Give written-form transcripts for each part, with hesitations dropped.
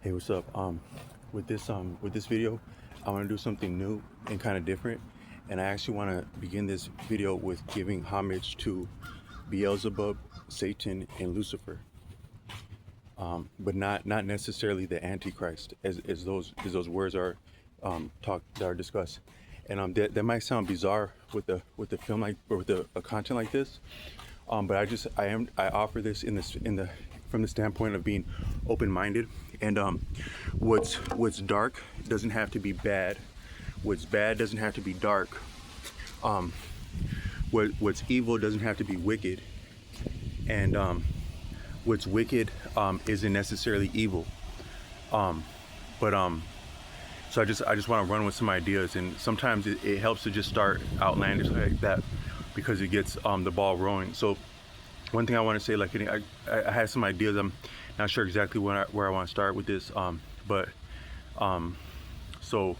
Hey, what's up? With this video, I want to do something new and kind of different, and I actually want to begin this video with giving homage to Beelzebub, Satan, and Lucifer, but not necessarily the Antichrist, as those words are talked that are discussed. And that might sound bizarre with the film like or with a content like this, but I offer this in the from the standpoint of being open-minded, and what's dark doesn't have to be bad. What's bad doesn't have to be dark. Um, what's evil doesn't have to be wicked, and what's wicked isn't necessarily evil. Um, but so I just want to run with some ideas, and sometimes it helps to just start outlandish like that because it gets the ball rolling. So one thing I want to say, like I had some ideas. I'm not sure exactly where I want to start with this, but so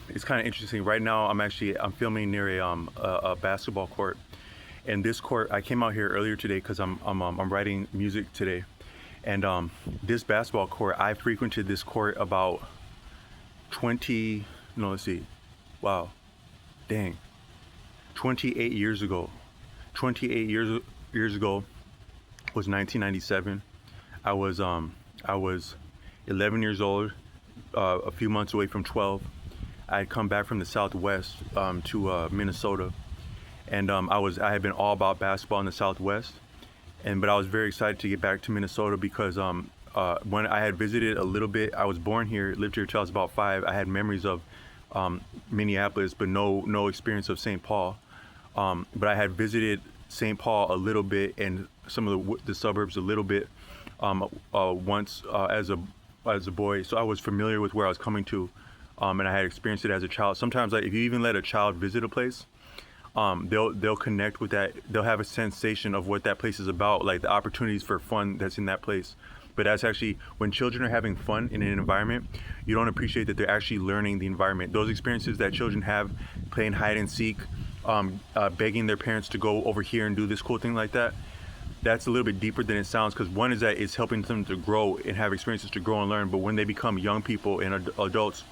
it's kind of interesting. Right now, I'm filming near a basketball court, and this court I came out here earlier today because I'm writing music today, and this basketball court I frequented this court about 20 no let's see, wow, dang, 28 years ago. 28 years ago was 1997. I was 11 years old, a few months away from 12. I had come back from the Southwest to Minnesota, and I had been all about basketball in the Southwest, but I was very excited to get back to Minnesota because when I had visited a little bit, I was born here, lived here till I was about 5. I had memories of Minneapolis, but no experience of St. Paul. But I had visited St. Paul a little bit and some of the suburbs a little bit once as a boy, so I was familiar with where I was coming to, and I had experienced it as a child. Sometimes, like if you even let a child visit a place, they'll connect with that. They'll have a sensation of what that place is about, like the opportunities for fun that's in that place. But that's actually when children are having fun in an environment, you don't appreciate that they're actually learning the environment. Those experiences that children have playing hide and seek, begging their parents to go over here and do this cool thing like that, that's a little bit deeper than it sounds, because one is that it's helping them to grow and have experiences to grow and learn. But when they become young people and adults,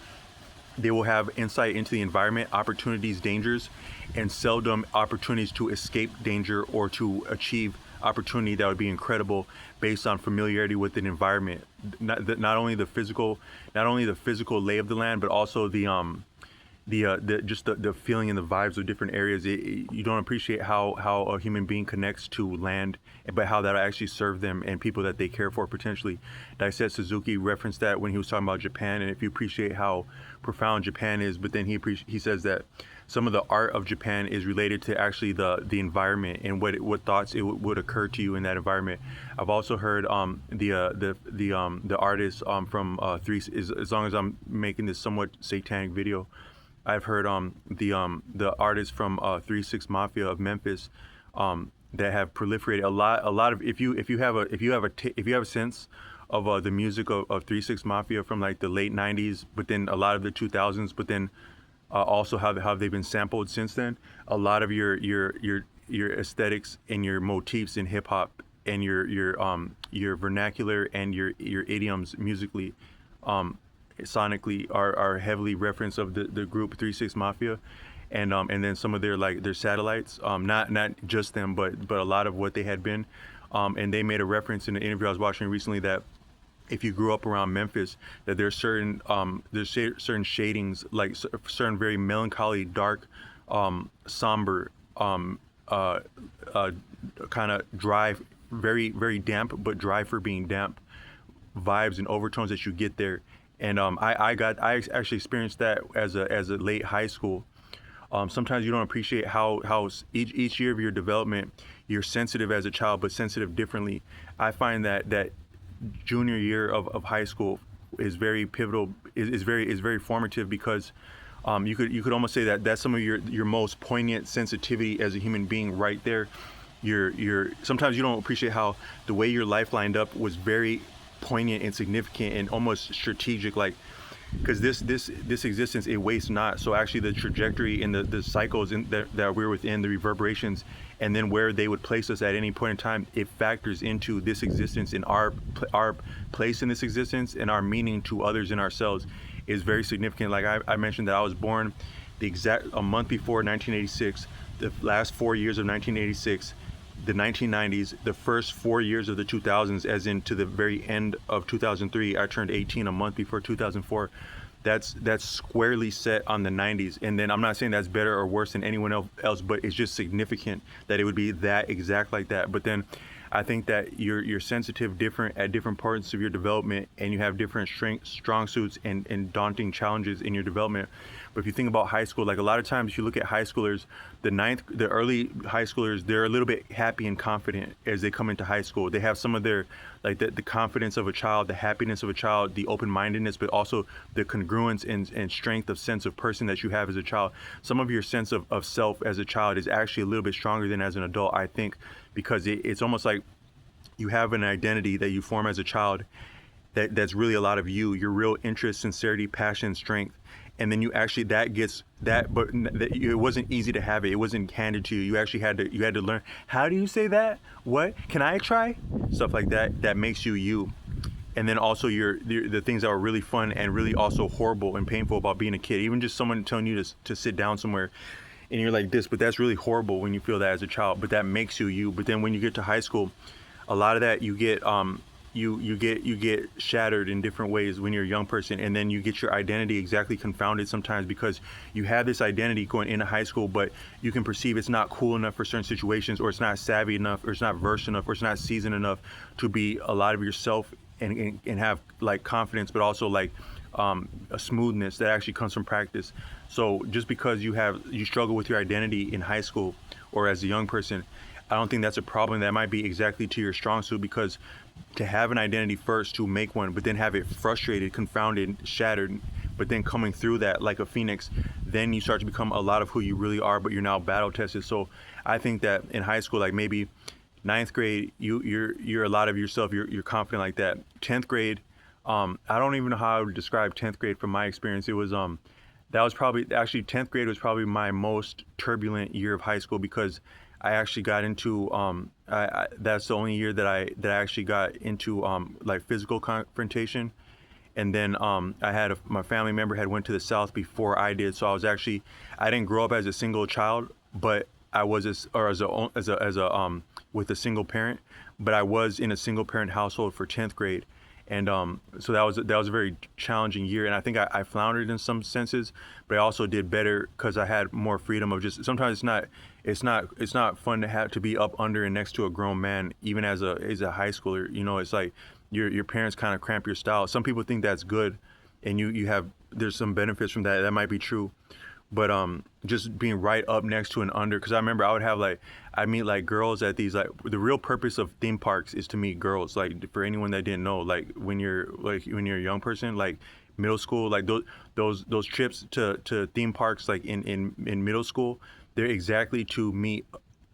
they will have insight into the environment, opportunities, dangers, and seldom opportunities to escape danger or to achieve opportunity that would be incredible based on familiarity with an environment. Not only the physical lay of the land, but also the feeling and the vibes of different areas. You don't appreciate how a human being connects to land, but how that actually serve them and people that they care for potentially. Daiset Suzuki referenced that when he was talking about Japan, and if you appreciate how profound Japan is, but then he says that some of the art of Japan is related to actually the environment and what thoughts it would occur to you in that environment. I've also heard the artist from as long as I'm making this somewhat satanic video, I've heard the artists from 3 6 Mafia of Memphis that have proliferated a lot of if you have a sense of the music of 3 6 Mafia from like the late 90s, but then a lot of the 2000s, but then also how they've been sampled since then. A lot of your aesthetics and your motifs in hip hop and your vernacular and your idioms musically, sonically are heavily reference of the group 3 6 Mafia, and then some of their satellites, not just them, but a lot of what they had been, and they made a reference in an interview I was watching recently that if you grew up around Memphis, that there's certain shadings, like certain very melancholy, dark, somber, kind of dry, very very damp, but dry for being damp vibes and overtones that you get there. And I actually experienced that as a late high school. Sometimes you don't appreciate how each year of your development, you're sensitive as a child, but sensitive differently. I find that junior year of high school is very pivotal, is very formative, because you could almost say that that's some of your most poignant sensitivity as a human being right there. Sometimes you don't appreciate how the way your life lined up was very poignant and significant and almost strategic. Like because this existence, it wastes not. So actually the trajectory and the cycles that we're within, the reverberations, and then where they would place us at any point in time, it factors into this existence, and our place in this existence and our meaning to others and ourselves is very significant. Like I mentioned that I was born a month before 1986, the last 4 years of 1986, the 1990s, the first 4 years of the 2000s, as in to the very end of 2003. I turned 18 a month before 2004. That's squarely set on the 90s. And then I'm not saying that's better or worse than anyone else, but it's just significant that it would be that exact like that. But then I think that you're sensitive different at different parts of your development, and you have different strong suits and daunting challenges in your development. But if you think about high school, like a lot of times you look at high schoolers, the early high schoolers, they're a little bit happy and confident as they come into high school. They have some of their, like the confidence of a child, the happiness of a child, the open-mindedness, but also the congruence and strength of sense of person that you have as a child. Some of your sense of self as a child is actually a little bit stronger than as an adult, I think, because it's almost like you have an identity that you form as a child that's really a lot of you, your real interest, sincerity, passion, strength. And then you actually, but it wasn't easy to have it. It wasn't handed to you. You actually had to learn, how do you say that? What? Can I try? Stuff like that, that makes you you. And then also the things that were really fun and really also horrible and painful about being a kid. Even just someone telling you to sit down somewhere and you're like this, but that's really horrible when you feel that as a child, but that makes you you. But then when you get to high school, a lot of that you get you get shattered in different ways when you're a young person, and then you get your identity exactly confounded sometimes because you have this identity going into high school, but you can perceive it's not cool enough for certain situations, or it's not savvy enough, or it's not versed enough, or it's not seasoned enough to be a lot of yourself and have like confidence, but also like a smoothness that actually comes from practice. So just because you struggle with your identity in high school or as a young person, I don't think that's a problem. That might be exactly to your strong suit, because to have an identity first, to make one, but then have it frustrated, confounded, shattered, but then coming through that like a phoenix, then you start to become a lot of who you really are, but you're now battle tested. So I think that in high school, like maybe ninth grade, you're a lot of yourself. You're confident like that. 10th grade, I don't even know how I would describe 10th grade from my experience. It was that was probably, actually 10th grade was probably my most turbulent year of high school, because I actually got into that's the only year that I actually got into like physical confrontation. And then I had my family member had went to the South before I did, so I didn't grow up as a single child, but I was with a single parent, but I was in a single parent household for 10th grade. And so that was a very challenging year, and I think I floundered in some senses, but I also did better because I had more freedom of just, sometimes it's not fun to be up under and next to a grown man, even as a high schooler. You know, it's like your parents kind of cramp your style. Some people think that's good, and there's some benefits from that. That might be true. But just being right up next to and under, because I remember I'd meet like girls at these, like, the real purpose of theme parks is to meet girls. Like, for anyone that didn't know, like when you're a young person, like middle school, like those trips to theme parks, like in middle school, they're exactly to meet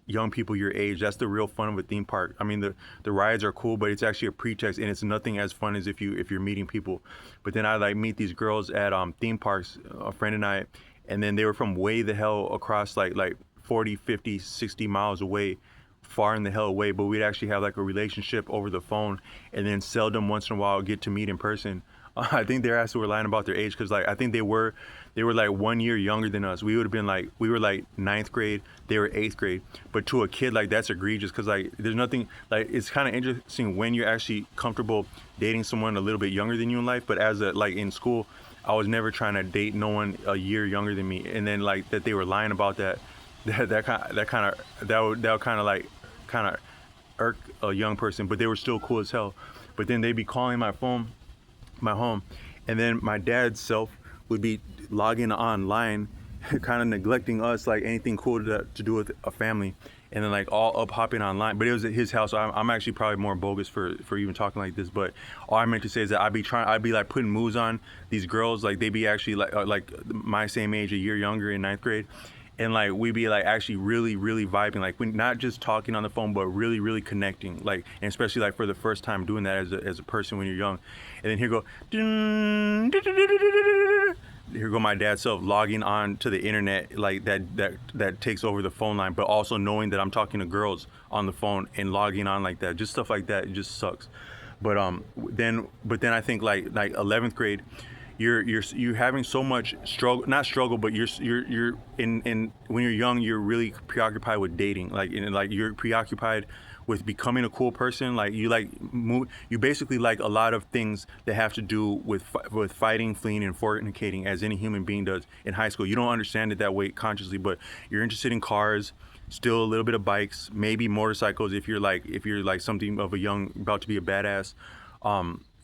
young people your age. That's the real fun of a theme park. I mean, the rides are cool, but it's actually a pretext, and it's nothing as fun as if you're meeting people. But then I like meet these girls at theme parks, a friend and I. And then they were from way the hell across, like 40, 50, 60 miles away, far in the hell away. But we'd actually have like a relationship over the phone, and then seldom once in a while get to meet in person. I think they're actually lying about their age, because like I think they were like 1 year younger than us. We were like ninth grade, they were 8th grade. But to a kid, like, that's egregious, because like there's nothing, like, it's kind of interesting when you're actually comfortable dating someone a little bit younger than you in life. But like in school, I was never trying to date no one a year younger than me. And then like that they were lying about that would kind of irk a young person, but they were still cool as hell. But then they'd be calling my home, and then my dad's self would be logging online, kind of neglecting us, like anything cool to do with a family, and then like all up hopping online. But it was at his house, so I'm actually probably more bogus for even talking like this. But all I meant to say is that I'd be like putting moves on these girls, like they'd be actually like my same age, a year younger, in ninth grade. and like we be like actually really vibing, like we not just talking on the phone but really connecting, like, and especially like for the first time doing that as a person when you're young. And then here go here go my dad's self logging on to the internet, like that takes over the phone line, but also knowing that I'm talking to girls on the phone and logging on like that, just stuff like that, it just sucks. But then I think like 11th grade, you're having so much struggle, not struggle, but you're in when you're young, you're really preoccupied with dating, like you're preoccupied with becoming a cool person. Like you basically like a lot of things that have to do with fighting, fleeing, and fornicating, as any human being does in high school. You don't understand it that way consciously, but you're interested in cars, still a little bit of bikes, maybe motorcycles if you're like something of a young, about to be a badass.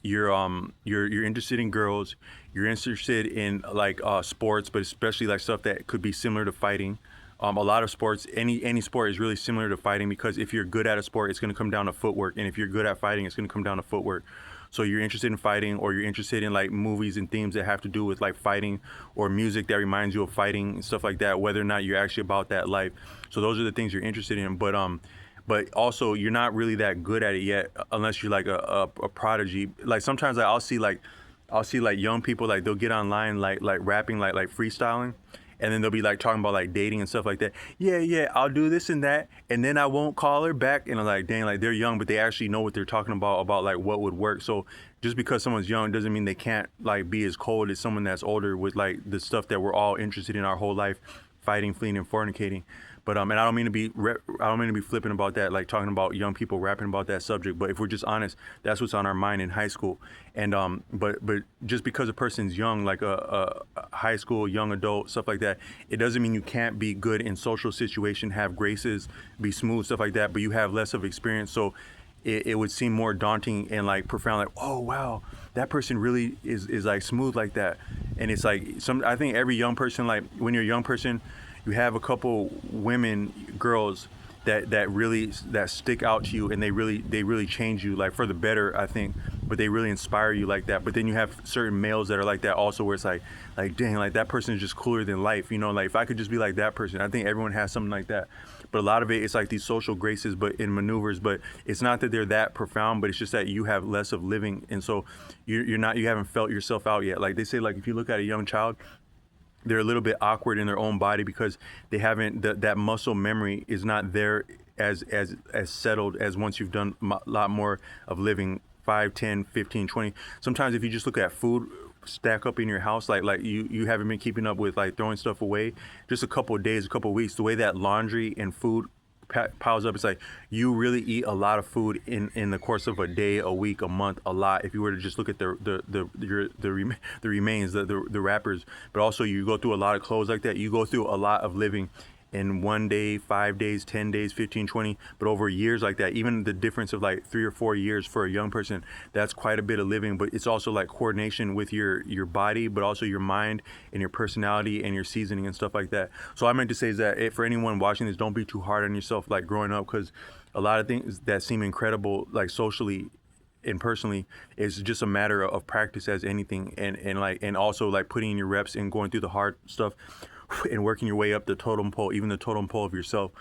You're interested in girls. You're interested in like sports, but especially like stuff that could be similar to fighting. A lot of sports, any sport is really similar to fighting, because if you're good at a sport, it's going to come down to footwork, and if you're good at fighting, it's going to come down to footwork. So you're interested in fighting, or you're interested in like movies and themes that have to do with like fighting, or music that reminds you of fighting and stuff like that, whether or not you're actually about that life. So those are the things you're interested in. But also you're not really that good at it yet, unless you're like a prodigy. Like sometimes I'll see like young people, like they'll get online like rapping, like freestyling, and then they'll be like talking about like dating and stuff like that. Yeah, I'll do this and that, and then I won't call her back. And I'm like, dang, like they're young, but they actually know what they're talking about like what would work. So just because someone's young doesn't mean they can't like be as cold as someone that's older with like the stuff that we're all interested in our whole life, fighting, fleeing, and fornicating. But and I don't mean to be flippant about that, like talking about young people rapping about that subject. But if we're just honest, that's what's on our mind in high school. And but just because a person's young, like a high school young adult, stuff like that, it doesn't mean you can't be good in social situation, have graces, be smooth, stuff like that. But you have less of experience, so it would seem more daunting and like profound. Like, oh wow, that person really is like smooth like that. And it's like I think every young person, like when you're a young person, you have a couple women, girls that stick out to you, and they really change you, like for the better, I think, but they really inspire you like that. But then you have certain males that are like that also, where it's like dang, like that person is just cooler than life, you know, like if I could just be like that person. I think everyone has something like that, but a lot of it's like these social graces, but in maneuvers. But it's not that they're that profound, but it's just that you have less of living, and so you haven't felt yourself out yet. Like they say, like if you look at a young child, they're a little bit awkward in their own body because they haven't, that muscle memory is not there as settled as once you've done a lot more of living, 5, 10, 15, 20. Sometimes if you just look at food stack up in your house, like you haven't been keeping up with like throwing stuff away, just a couple of days, a couple of weeks, the way that laundry and food piles up, it's like you really eat a lot of food in the course of a day, a week, a month, a lot. If you were to just look at the remains, the wrappers, but also you go through a lot of clothes like that. You go through a lot of living in 1 day, 5 days, 10 days, 15, 20, but over years like that, even the difference of like 3 or 4 years for a young person, that's quite a bit of living. But it's also like coordination with your body, but also your mind and your personality and your seasoning and stuff like that. So I meant to say is that for anyone watching this, don't be too hard on yourself like growing up, because a lot of things that seem incredible like socially and personally is just a matter of practice as anything, and also like putting in your reps and going through the hard stuff and working your way up the totem pole, even the totem pole of yourself.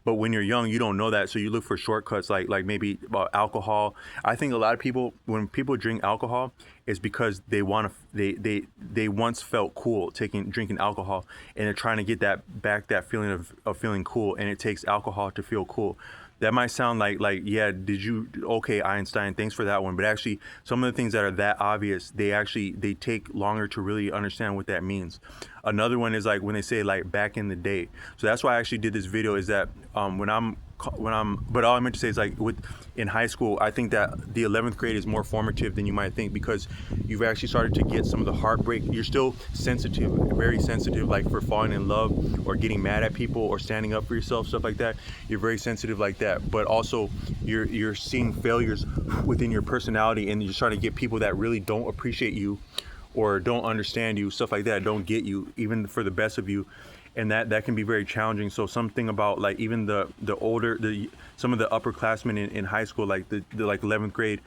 But when you're young, you don't know that, so you look for shortcuts, like maybe alcohol. I think a lot of people, when people drink alcohol, it's because they want to. They once felt cool drinking alcohol, and they're trying to get that feeling of feeling cool, and it takes alcohol to feel cool. That might sound like yeah, okay, Einstein, thanks for that one. But actually, some of the things that are that obvious, they take longer to really understand what that means. Another one is like when they say like back in the day. So that's why I actually did this video, is that but all I meant to say is like in high school, I think that the 11th grade is more formative than you might think, because you've actually started to get some of the heartbreak. You're still sensitive, very sensitive, like for falling in love or getting mad at people or standing up for yourself, stuff like that. You're very sensitive like that, but also you're seeing failures within your personality, and you're starting to get people that really don't appreciate you or don't understand you, stuff like that, don't get you, even for the best of you. And that can be very challenging. So something about like even some of the upperclassmen in high school, like the like 11th grade,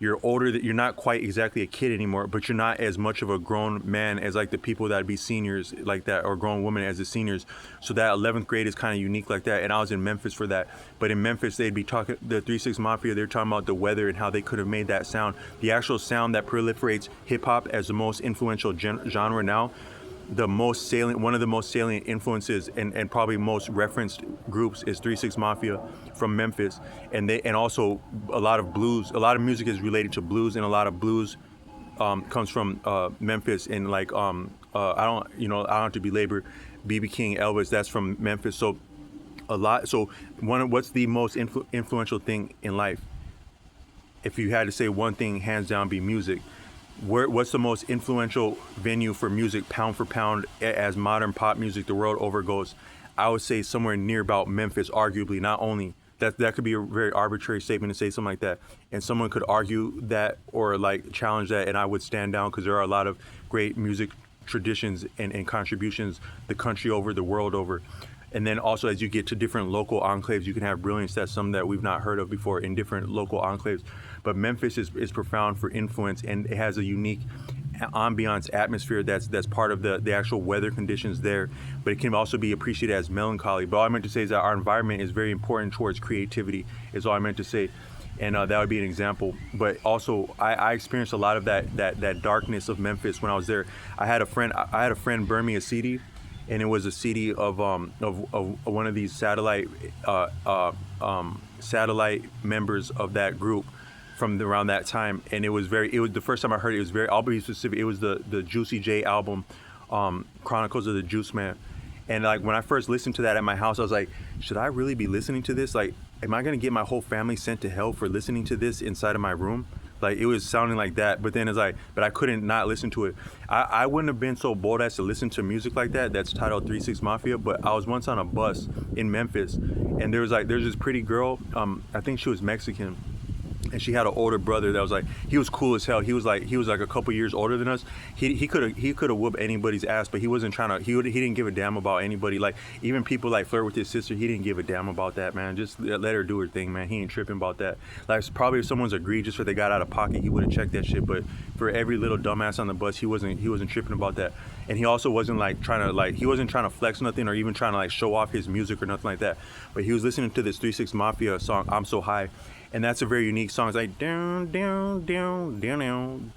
you're older, that you're not quite exactly a kid anymore, but you're not as much of a grown man as like the people that'd be seniors like that, or grown women as the seniors. So that 11th grade is kind of unique like that. And I was in Memphis for that. But in Memphis, they'd be talking, the 3 6 Mafia, they're talking about the weather and how they could have made that sound. The actual sound that proliferates hip hop as the most influential genre now, the most salient, one of the most salient influences and probably most referenced groups is 3 6 Mafia from Memphis, and also a lot of blues. A lot of music is related to blues, and a lot of blues comes from Memphis. And like I don't have to belabor BB King, Elvis. That's from Memphis. So a lot. So what's the most influential thing in life? If you had to say one thing, hands down, be music. What's the most influential venue for music, pound for pound, as modern pop music the world over goes? I would say somewhere near about Memphis, arguably. Not only that could be a very arbitrary statement to say something like that, and someone could argue that or like challenge that, and I would stand down, because there are a lot of great music traditions and contributions the country over, the world over. And then also, as you get to different local enclaves, you can have brilliance that's some that we've not heard of before in different local enclaves. But Memphis is profound for influence, and it has a unique ambiance, atmosphere that's part of the actual weather conditions there. But it can also be appreciated as melancholy. But all I meant to say is that our environment is very important towards creativity, is all I meant to say. And that would be an example. But also, I experienced a lot of that darkness of Memphis when I was there. I had a friend burn me a CD, and it was a CD of one of these satellite members of that group from around that time. And it was the first time I heard it, I'll be specific, it was the Juicy J album, Chronicles of the Juice Man. And like when I first listened to that at my house, I was like, should I really be listening to this? Like, am I gonna get my whole family sent to hell for listening to this inside of my room? Like, it was sounding like that. But then it's like, but I couldn't not listen to it. I wouldn't have been so bold as to listen to music like that that's titled 3 6 Mafia. But I was once on a bus in Memphis, and there's this pretty girl, I think she was Mexican, and she had an older brother that was like, he was cool as hell. He was like a couple years older than us. He could have whooped anybody's ass, but he wasn't trying to. He didn't give a damn about anybody. Like, even people like flirt with his sister, he didn't give a damn about that, man. Just let her do her thing, man. He ain't tripping about that. Like, probably if someone's egregious or they got out of pocket, he would have checked that shit. But for every little dumbass on the bus, he wasn't tripping about that. And he also wasn't like trying to flex nothing or even trying to like show off his music or nothing like that. But he was listening to this 3 6 Mafia song, I'm So High. And that's a very unique song. It's like down, down, down, down, down,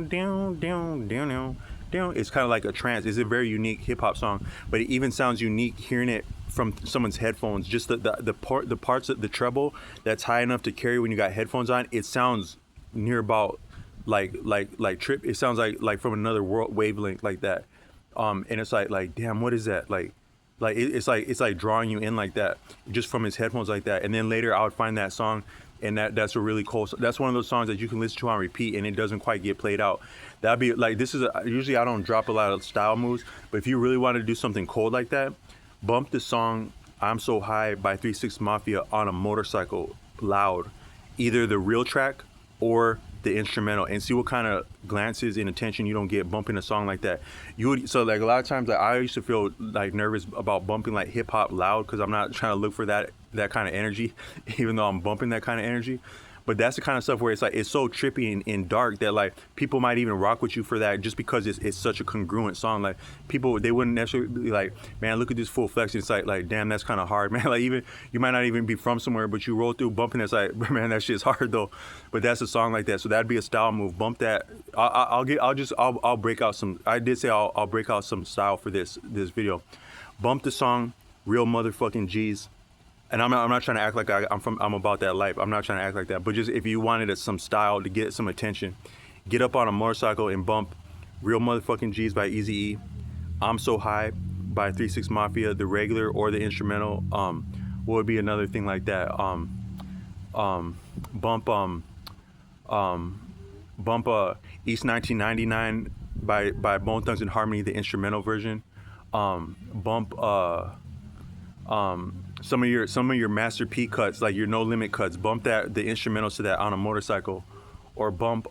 down, down, down, down, down. It's kind of like a trance. It's a very unique hip hop song, but it even sounds unique hearing it from someone's headphones. Just the parts of the treble that's high enough to carry when you got headphones on. It sounds near about like trip. It sounds like from another world wavelength like that. And it's like damn, what is that like? It's like drawing you in like that just from his headphones like that. And then later I would find that song. And that's a really cool. That's one of those songs that you can listen to on repeat, and it doesn't quite get played out. That'd be like, usually I don't drop a lot of style moves, but if you really want to do something cold like that, bump the song "I'm So High" by 3 6 Mafia on a motorcycle, loud, either the real track or the instrumental, and see what kind of glances and attention you don't get bumping a song like that. So like a lot of times, like, I used to feel like nervous about bumping like hip hop loud, because I'm not trying to look for that kind of energy, even though I'm bumping that kind of energy. But that's the kind of stuff where it's like, it's so trippy and dark that like people might even rock with you for that, just because it's such a congruent song. Like, people, they wouldn't necessarily be like, man, look at this full flex. It's like damn, that's kind of hard, man. Like, even you might not even be from somewhere, but you roll through bumping. It's like, man, that shit's hard though. But that's a song like that. So that'd be a style move. Bump that. I'll break out some. I did say I'll break out some style for this video. Bump the song "Real Motherfucking G's." And I'm not trying to act like I'm about that life. I'm not trying to act like that. But just if you wanted some style to get some attention, get up on a motorcycle and bump "Real Motherfucking G's" by Eazy-E, "I'm So High" by 3 6 Mafia, the regular or the instrumental. What would be another thing like that? Bump East 1999 by Bone Thugs and Harmony, the instrumental version. Bump some of your Master P cuts, like your No Limit cuts, bump the instrumentals to that on a motorcycle. Or bump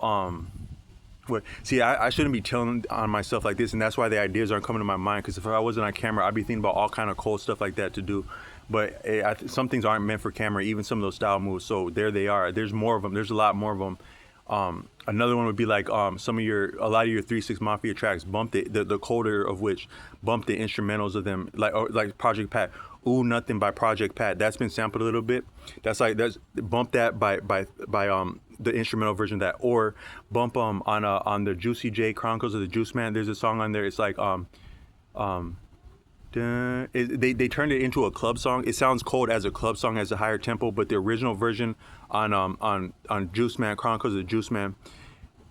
see, I shouldn't be telling on myself like this, and that's why the ideas aren't coming to my mind, because if I wasn't on camera, I'd be thinking about all kind of cool stuff like that to do. But some things aren't meant for camera, even some of those style moves. So there they are. There's more of them. There's a lot more of them. Another one would be like a lot of your 3 6 Mafia tracks bumped it, the colder of which bumped the instrumentals of them, like Project Pat. Ooh Nothing by Project Pat. That's been sampled a little bit. That's bump that by the instrumental version of that, or bump on the Juicy J Chronicles of the Juice Man. There's a song on there. It's like they turned it into a club song. It sounds cold as a club song, has a higher tempo, but the original version on Juice Man Chronicles of the Juice Man,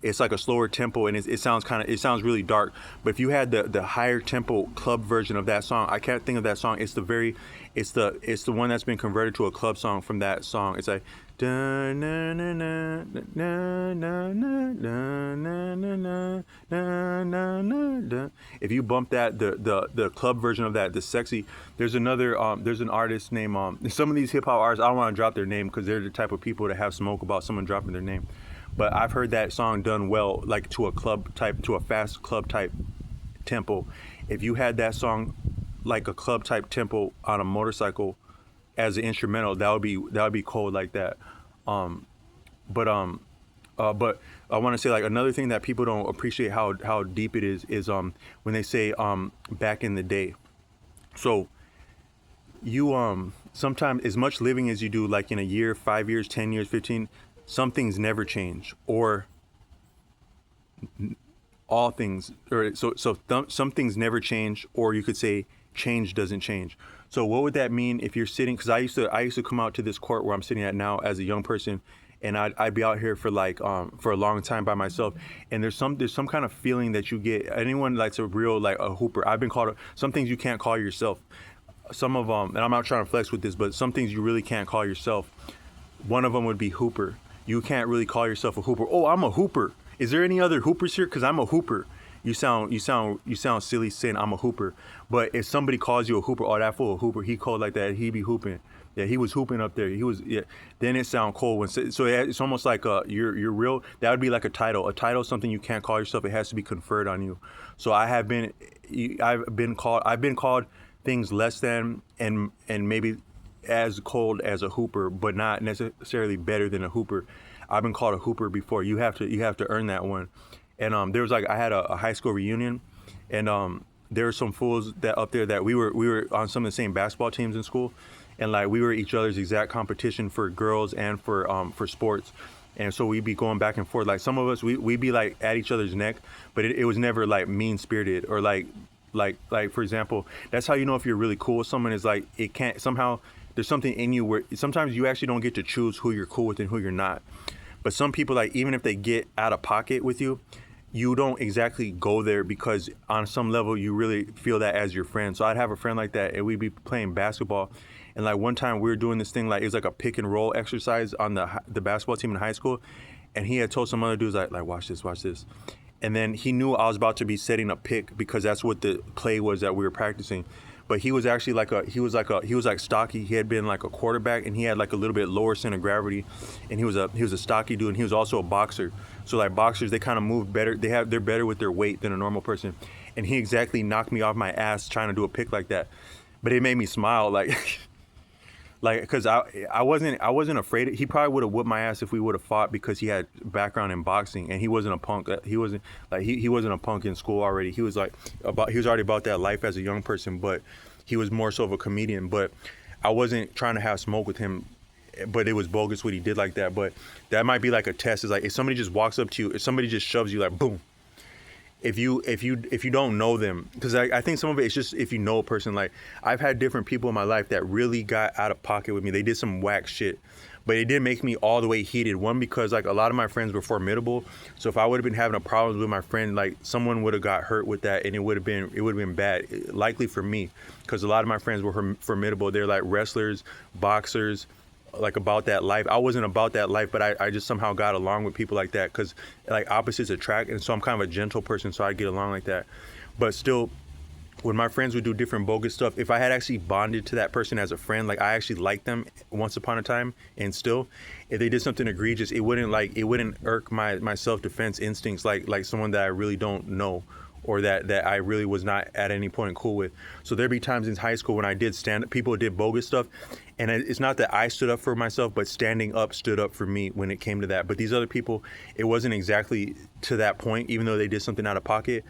it's like a slower tempo, and it sounds really dark. But if you had the higher tempo club version of that song, I can't think of that song. It's the one that's been converted to a club song from that song. It's like if you bump that, the club version of that, the sexy. There's an artist named some of these hip hop artists, I don't want to drop their name because they're the type of people that have smoke about someone dropping their name. But I've heard that song done well, like to a fast club type tempo. If you had that song like a club type tempo on a motorcycle as an instrumental, that would be cold like that. But I want to say, like, another thing that people don't appreciate how deep it is when they say back in the day. So you sometimes, as much living as you do, like in a year, 5 years, 10 years, 15, some things never change, or all things, or some things never change, or you could say change doesn't change. So what would that mean if you're sitting? Because I used to come out to this court where I'm sitting at now as a young person, and I'd be out here for for a long time by myself. And there's some kind of feeling that you get. Anyone that's a real, like, a hooper. I've been called some things you can't call yourself. Some of and I'm not trying to flex with this, but some things you really can't call yourself. One of them would be hooper. You can't really call yourself a hooper. Oh, I'm a hooper. Is there any other hoopers here? Because I'm a hooper. You sound silly saying I'm a hooper. But if somebody calls you a hooper, oh, that fool a hooper, he called like that, he be hooping. Yeah, he was hooping up there. Then it sound cold. So it's almost like you're real. That would be like a title. A title is something you can't call yourself. It has to be conferred on you. So I've been called things less than and maybe as cold as a hooper, but not necessarily better than a hooper. I've been called a hooper before. You have to earn that one. And there was I had a high school reunion, and there were some fools that up there that we were on some of the same basketball teams in school, and like we were each other's exact competition for girls and for sports. And so we'd be going back and forth. Like some of us, we'd be like at each other's neck, but it was never like mean spirited or like for example, that's how you know if you're really cool with someone, is like it can't somehow. There's something in you where sometimes you actually don't get to choose who you're cool with and who you're not. But some people, like, even if they get out of pocket with you, you don't exactly go there because on some level you really feel that as your friend. So I'd have a friend like that, and we'd be playing basketball. And like one time we were doing this thing, like it was like a pick and roll exercise on the basketball team in high school. And he had told some other dudes like watch this. And then he knew I was about to be setting a pick because that's what the play was that we were practicing. But he was actually he was stocky. He had been like a quarterback, and he had like a little bit lower center of gravity, and he was a stocky dude, and he was also a boxer. So like boxers, they kind of move better. They're better with their weight than a normal person. And he exactly knocked me off my ass trying to do a pick like that. But it made me smile, like because I wasn't afraid. He probably would have whooped my ass if we would have fought because he had background in boxing, and he wasn't a punk. He wasn't a punk in school already. He was already about that life as a young person, but he was more so of a comedian. But I wasn't trying to have smoke with him, but it was bogus what he did like that. But that might be like a test. It's like if somebody just walks up to you, if somebody just shoves you, like boom. If you don't know them, because I think some of it is just if you know a person. Like I've had different people in my life that really got out of pocket with me. They did some whack shit, but it didn't make me all the way heated. One, because like a lot of my friends were formidable, so if I would have been having a problem with my friend, like someone would have got hurt with that, and it would have been bad, likely for me, because a lot of my friends were formidable. They're like wrestlers, boxers, like about that life. I wasn't about that life, but I just somehow got along with people like that because like opposites attract, and so I'm kind of a gentle person, so I get along like that. But still, when my friends would do different bogus stuff, if I had actually bonded to that person as a friend, like I actually liked them once upon a time, and still, if they did something egregious, it wouldn't irk my self-defense instincts like someone that I really don't know or that I really was not at any point cool with. So there'd be times in high school when I did stand up, people did bogus stuff, and it's not that I stood up for myself, but standing up stood up for me when it came to that. But these other people, it wasn't exactly to that point, even though they did something out of pocket.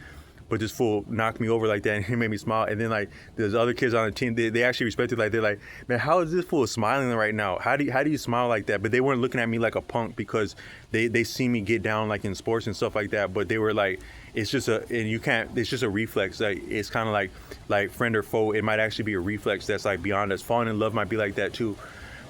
But this fool knocked me over like that, and he made me smile. And then like there's other kids on the team, they actually respected. Like they're like, man, how is this fool smiling right now? How do you smile like that? But they weren't looking at me like a punk because they see me get down like in sports and stuff like that. But they were like, it's just it's just a reflex. Like it's kind of like friend or foe. It might actually be a reflex that's like beyond us. Falling in love might be like that too.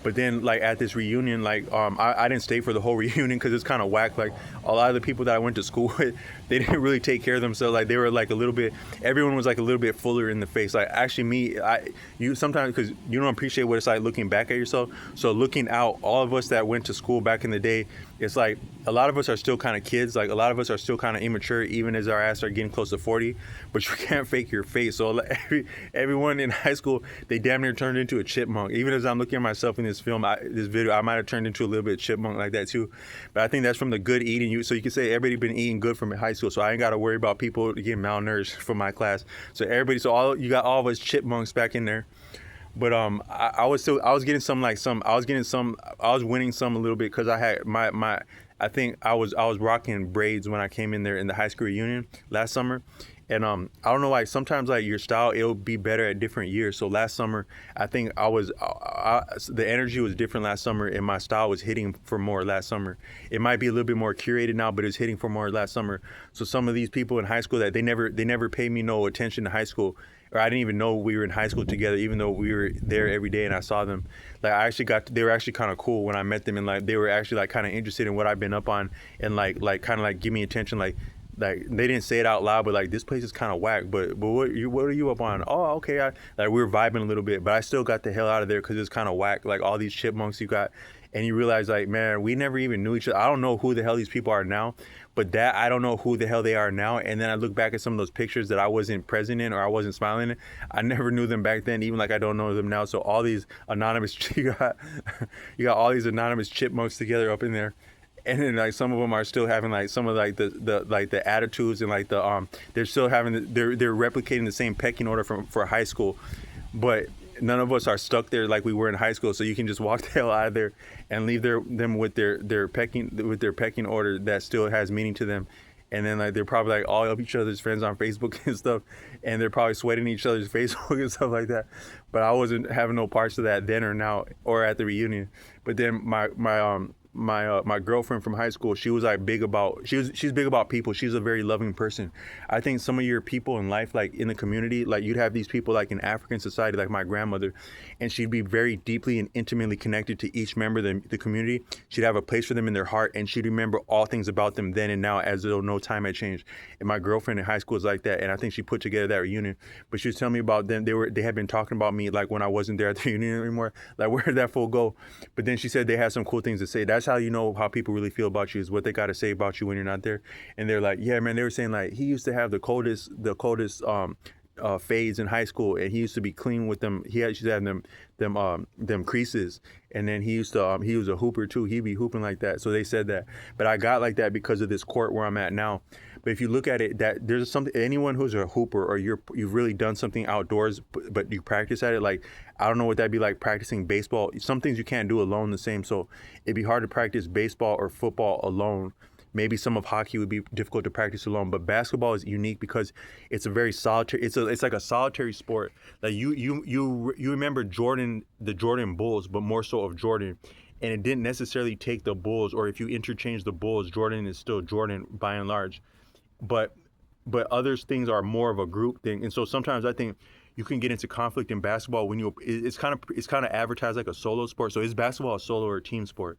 But then, like at this reunion, like I didn't stay for the whole reunion because it's kind of whack. Like a lot of the people that I went to school with, they didn't really take care of themselves. Like they were like a little bit. Everyone was like a little bit fuller in the face. Like actually, you sometimes because you don't appreciate what it's like looking back at yourself. So looking out, all of us that went to school back in the day, it's like a lot of us are still kind of kids. Like a lot of us are still kind of immature, even as our ass are getting close to 40. But you can't fake your face. So everyone in high school, they damn near turned into a chipmunk. Even as I'm looking at myself in this video, I might have turned into a little bit chipmunk like that too. But I think that's from the good eating. So you can say everybody been eating good from high school. So I ain't got to worry about people getting malnourished from my class. So you got all of us chipmunks back in there. But I was winning some a little bit because I had I think I was rocking braids when I came in there in the high school reunion last summer. And I don't know, like sometimes like your style, it'll be better at different years. So last summer, I think the energy was different last summer, and my style was hitting for more last summer. It might be a little bit more curated now, but it's hitting for more last summer. So some of these people in high school that they never paid me no attention in high school, or I didn't even know we were in high school together, even though we were there every day and I saw them. Like they were actually kind of cool when I met them, and like they were actually like kind of interested in what I've been up on, and like kind of like give me attention, like they didn't say it out loud, but like this place is kind of whack. But what are you up on? Oh, okay. Like we were vibing a little bit, but I still got the hell out of there because it's kind of whack. Like all these chipmunks you got, and you realize like, man, we never even knew each other. I don't know who the hell these people are now, but I don't know who the hell they are now. And then I look back at some of those pictures that I wasn't present in or I wasn't smiling in. I never knew them back then, even like I don't know them now. So all these anonymous, you got all these anonymous chipmunks together up in there. And then like some of them are still having like some of like the attitudes and like they're still having they're replicating the same pecking order for high school, but none of us are stuck there like we were in high school. So you can just walk the hell out of there and leave them with their pecking order that still has meaning to them. And then like they're probably like all of each other's friends on Facebook and stuff, and they're probably sweating each other's Facebook and stuff like that. But I wasn't having no parts of that then or now or at the reunion. But then my girlfriend from high school, she was like she's big about people. She's a very loving person. I think some of your people in life, like in the community, like you'd have these people like in African society, like my grandmother, and she'd be very deeply and intimately connected to each member of the community. She'd have a place for them in their heart, and she'd remember all things about them then and now as though no time had changed. And my girlfriend in high school is like that, and I think she put together that reunion. But she was telling me about them. They had been talking about me like when I wasn't there at the reunion anymore. Like where did that fool go? But then she said they had some cool things to say. That's how you know how people really feel about you, is what they got to say about you when you're not there. And they're like, yeah, man, they were saying like he used to have the coldest fades in high school, and he used to be clean with them. He used to have them creases, and then he was a hooper too. He'd be hooping like that. So they said that, but I got like that because of this court where I'm at now. But if you look at it, that there's something, anyone who's a hooper or you've really done something outdoors, but you practice at it, like I don't know what that'd be like practicing baseball. Some things you can't do alone the same. So it'd be hard to practice baseball or football alone. Maybe some of hockey would be difficult to practice alone, but basketball is unique because it's a very solitary. It's like a solitary sport. Like you remember the Jordan Bulls, but more so of Jordan, and it didn't necessarily take the Bulls. Or if you interchange the Bulls, Jordan is still Jordan by and large. But other things are more of a group thing, and so sometimes I think you can get into conflict in basketball when it's kind of advertised like a solo sport. So is basketball a solo or a team sport?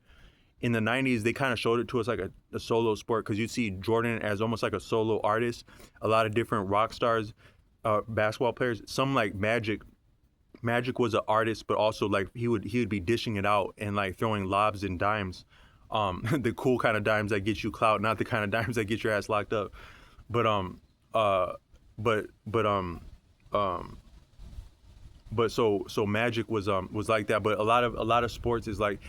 In the 90s, they kind of showed it to us like a solo sport because you see Jordan as almost like a solo artist. A lot of different rock stars, basketball players. Some like Magic. Magic was an artist, but also like he would be dishing it out and like throwing lobs and dimes. The cool kind of dimes that get you clout, not the kind of dimes that get your ass locked up. But so Magic was like that. But a lot of sports is like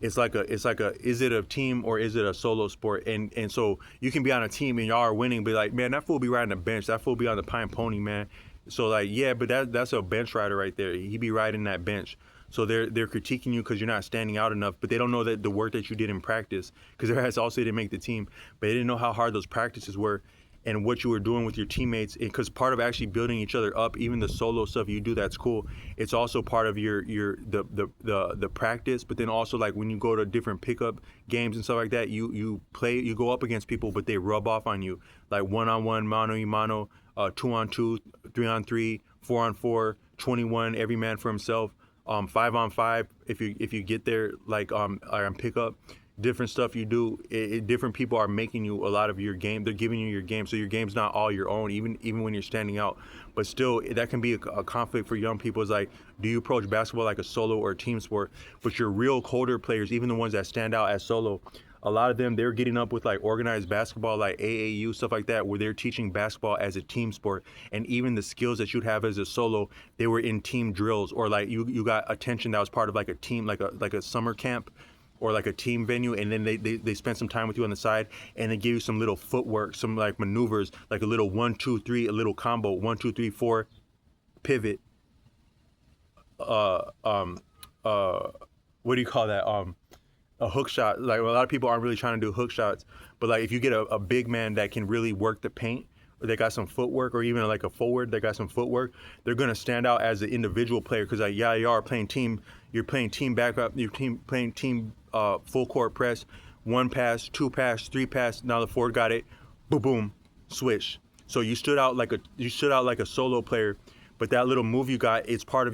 is it a team or is it a solo sport? And so you can be on a team and y'all are winning, but like, man, that fool be riding the bench. That fool be on the pine pony, man. So like, yeah, but that's a bench rider right there. He be riding that bench. So they're critiquing you because you're not standing out enough, but they don't know that the work that you did in practice, because there has also didn't make the team, but they didn't know how hard those practices were and what you were doing with your teammates. Because part of actually building each other up, even the solo stuff you do, that's cool. It's also part of the practice. But then also, like, when you go to different pickup games and stuff like that, you go up against people, but they rub off on you, like 1-on-1, mano y mano, 2-on-2, 3-on-3, 4-on-4, 21, every man for himself, 5-on-5 if you get there, like on pickup. Different stuff you do, different people are making you a lot of your game. They're giving you your game, so your game's not all your own, even when you're standing out. But still, that can be a conflict for young people. It's like, do you approach basketball like a solo or a team sport? But your real colder players, even the ones that stand out as solo, a lot of them, they're getting up with like organized basketball, like AAU, stuff like that, where they're teaching basketball as a team sport. And even the skills that you'd have as a solo, they were in team drills, or like you got attention that was part of like a team, like a summer camp, or like a team venue, and then they spend some time with you on the side, and they give you some little footwork, some like maneuvers, like a little 1-2-3, a little combo, 1-2-3-4, pivot. What do you call that? A hook shot. Like, a lot of people aren't really trying to do hook shots, but like if you get a big man that can really work the paint, or they got some footwork, or even like a forward that got some footwork, they're gonna stand out as an individual player, because like, yeah, you are playing team. You're playing team backup. You're playing team full court press, 1 pass, 2 pass, 3 pass. Now the forward got it, boom, boom, switch. So you stood out like a solo player, but that little move you got, it's part of